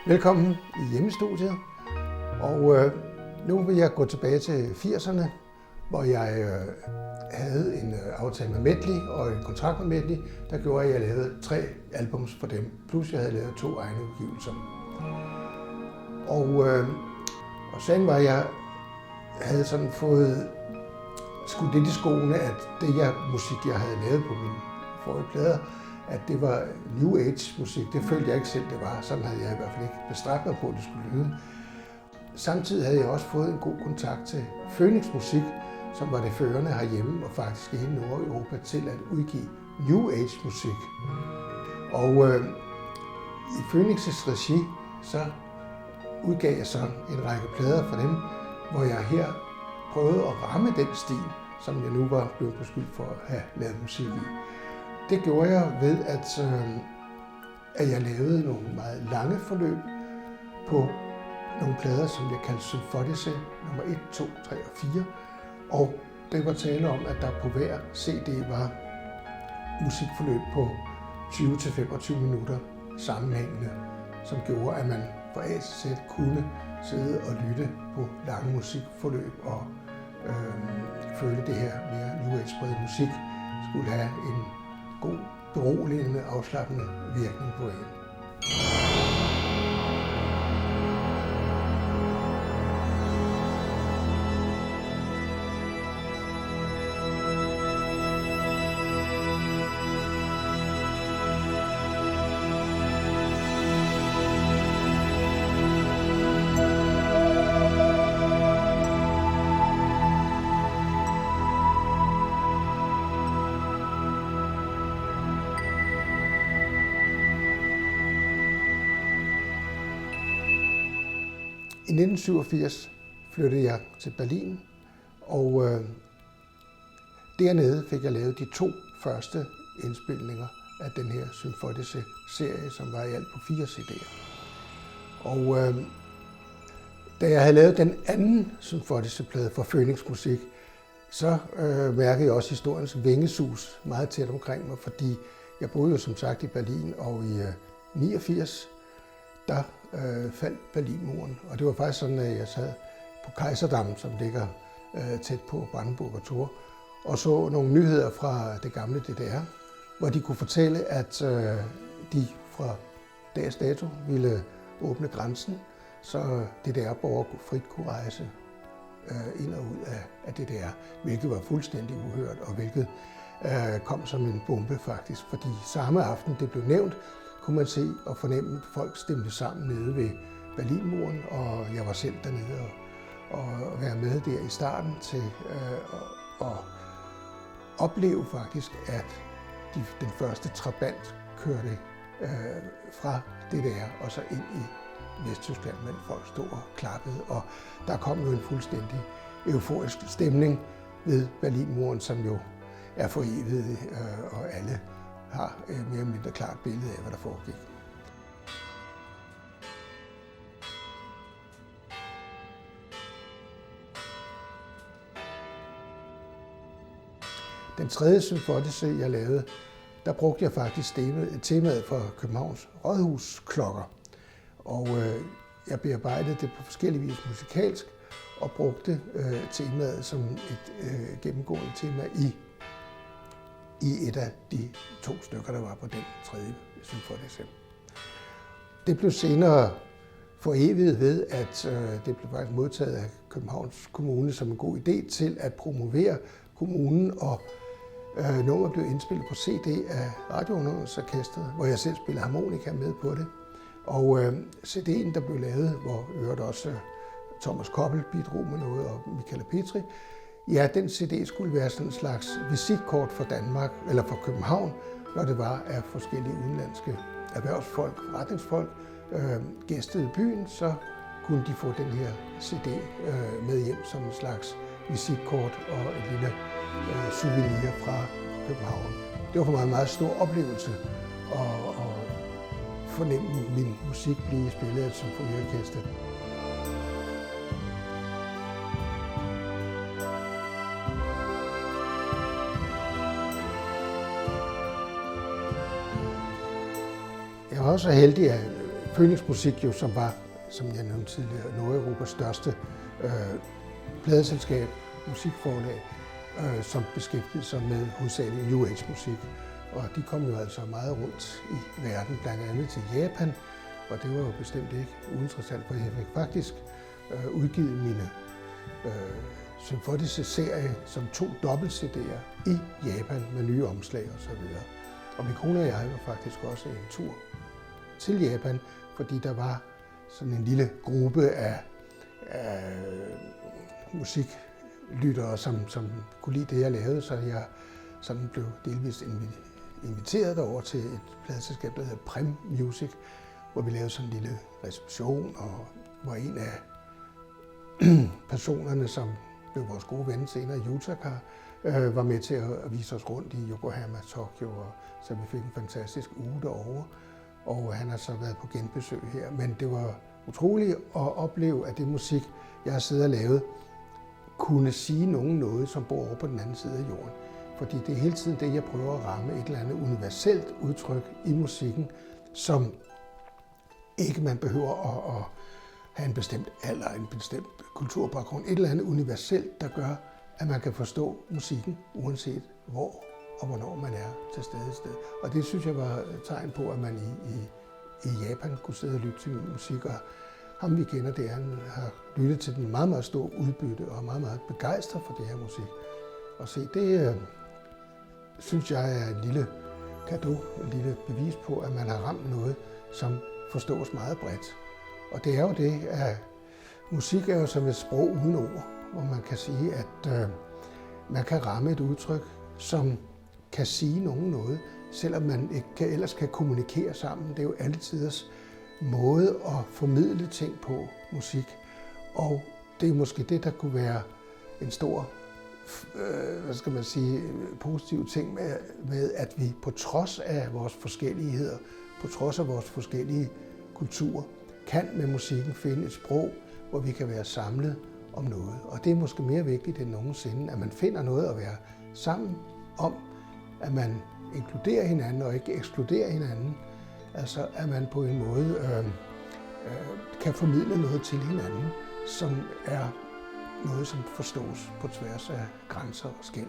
Velkommen i hjemmestudiet, og nu vil jeg gå tilbage til 80'erne, hvor jeg havde en aftale med Medley og en kontrakt med Medley, der gjorde, at jeg lavede 3 albums for dem, plus jeg havde lavet 2 egne udgivelser. Og sagen var, at jeg havde sådan fået skudt lidt i skoene, at det musik, jeg havde lavet på mine forrige plader, at det var New Age musik. Det følte jeg ikke selv, det var. Sådan havde jeg i hvert fald ikke bestræbt mig på, at det skulle lyde. Samtidig havde jeg også fået en god kontakt til Phoenix Musik, som var det førende herhjemme og faktisk i hele Nordeuropa til at udgive New Age musik. Og i Phoenix' regi, så udgav jeg så en række plader for dem, hvor jeg her prøvede at ramme den stil, som jeg nu var blevet beskyldt for at have lavet musik i. Det gjorde jeg ved, at jeg lavede nogle meget lange forløb på nogle plader, som jeg kaldte Symfonice nummer 1, 2, 3 og 4. Og det var tale om, at der på hver CD var musikforløb på 20-25 minutter sammenhængende, som gjorde, at man fra A til Z kunne sidde og lytte på lange musikforløb og føle det her mere New Age-prægede musik skulle have en god, beroligende, afslappende virkning på en. I 1987 flyttede jeg til Berlin, og dernede fik jeg lavet de 2 første indspilninger af den her Symfonice-serie, som var i alt på 4 CD'er. Og da jeg havde lavet den anden Symfonice-plade for Phoenix Musik, så mærkede jeg også historiens vingesus meget tæt omkring mig, fordi jeg boede jo som sagt i Berlin, og i 89 der faldt Berlinmuren, og det var faktisk sådan, at jeg sad på Kejserdammen, som ligger tæt på Brandenburger Tor, og så nogle nyheder fra det gamle DDR, hvor de kunne fortælle, at de fra dags dato ville åbne grænsen, så DDR-borgere frit kunne rejse ind og ud af DDR, hvilket var fuldstændig uhørt, og hvilket kom som en bombe faktisk, fordi samme aften det blev nævnt, kunne man se og fornemme, at folk stemte sammen nede ved Berlinmuren, og jeg var selv dernede og være med der i starten til at opleve faktisk, at den første trabant kørte fra DDR og så ind i Vesttyskland, men folk stod og klappede, og der kom jo en fuldstændig euforisk stemning ved Berlinmuren, som jo er for evigt, og alle har mere eller mindre klart billede af, hvad der foregik. Den tredje Symfonice, jeg lavede, der brugte jeg faktisk temaet for Københavns Rådhusklokker. Og jeg bearbejdede det på forskellige vis musikalsk og brugte temaet som et gennemgående tema i et af de 2 stykker, der var på den tredje Symfonice. Det blev senere foreviget ved, at det blev faktisk modtaget af Københavns Kommune som en god idé til at promovere kommunen, og nummeret blev indspillet på CD af Radiounderholdningsorkestret, hvor jeg selv spillede harmonika med på det. Og CD'en, der blev lavet, hvor øvrigt også Thomas Koppel bidrog med noget, og Michael Petri, ja, den CD skulle være sådan en slags visitkort for Danmark, eller for København, når det var af forskellige udenlandske erhvervsfolk, forretningsfolk, gæstede byen, så kunne de få den her CD med hjem som en slags visitkort og en lille souvenir fra København. Det var for mig en meget stor oplevelse at fornemme min musik blive spillet af et symfoniorkester. Jeg var også heldig at Phoenix Musik, jo, som var, som jeg nævnte tidligere, Nordeuropas største pladeselskab, musikforlag, som beskæftigede sig med hovedsageligt New Age musik. Og de kom jo altså meget rundt i verden, blandt andet til Japan, og det var jo bestemt ikke uinteressant, for jeg fik faktisk udgivet mine Symfonice-serie som 2 dobbelt-CD'er i Japan med nye omslag og så videre. Og min kone og jeg var faktisk også en tur til Japan, fordi der var sådan en lille gruppe af musiklyttere, som kunne lide det, jeg lavede, så jeg sådan blev delvist inviteret over til et pladeselskab, der hedder Prem Music, hvor vi lavede sådan en lille reception, og hvor en af personerne, som blev vores gode ven senere, Yutaka, var med til at vise os rundt i Yokohama, Tokyo, og så vi fik en fantastisk uge derovre. Og han har så været på genbesøg her, men det var utroligt at opleve, at det musik, jeg har siddet og lavet, kunne sige nogen noget, som bor over på den anden side af jorden. Fordi det er hele tiden det, jeg prøver at ramme, et eller andet universelt udtryk i musikken, som ikke man behøver at have en bestemt alder, en bestemt kulturbaggrund, et eller andet universelt, der gør, at man kan forstå musikken, uanset hvor og hvornår man er til stede i sted. Og det synes jeg var et tegn på, at man i Japan kunne sidde og lytte til min musik, og ham vi kender der, han har lyttet til den meget, meget stor udbytte og er meget, meget begejstret for det her musik. Og se, det synes jeg er en lille cadeau, en lille bevis på, at man har ramt noget, som forstås meget bredt. Og det er jo det, at musik er jo som et sprog uden ord, hvor man kan sige, at man kan ramme et udtryk, som kan sige nogen noget, selvom man ikke ellers kan kommunikere sammen. Det er jo altiders måde at formidle ting på, musik. Og det er måske det, der kunne være en stor, positiv ting med, at vi på trods af vores forskelligheder, på trods af vores forskellige kulturer, kan med musikken finde et sprog, hvor vi kan være samlet om noget. Og det er måske mere vigtigt end nogensinde, at man finder noget at være sammen om, at man inkluderer hinanden og ikke ekskluderer hinanden. Altså at man på en måde kan formidle noget til hinanden, som er noget, som forstås på tværs af grænser og skel.